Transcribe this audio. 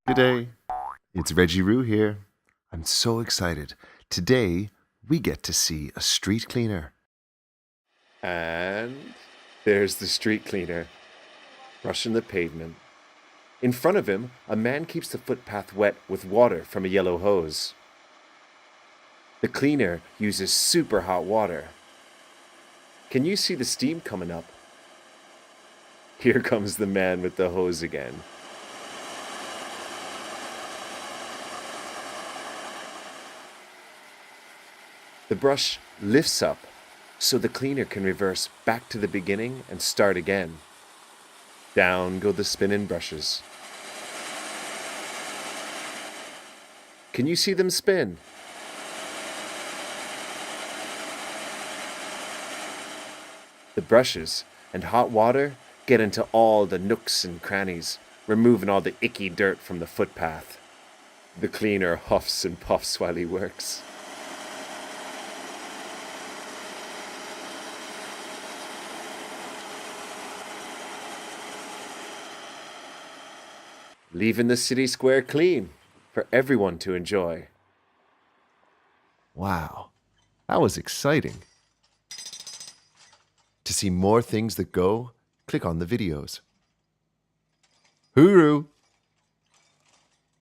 Good day. It's Reggie Roo here. I'm so excited. Today, we get to see a street cleaner. And there's the street cleaner, brushing the pavement. In front of him, a man keeps the footpath wet with water from a yellow hose. The cleaner uses super hot water. Can you see the steam coming up? Here comes the man with the hose again. The brush lifts up so the cleaner can reverse back to the beginning and start again. Down go the spinning brushes. Can you see them spin? The brushes and hot water get into all the nooks and crannies, removing all the icky dirt from the footpath. The cleaner huffs and puffs while he works. Leaving the city square clean for everyone to enjoy. Wow, that was exciting. To see more things that go, click on the videos. Hooroo!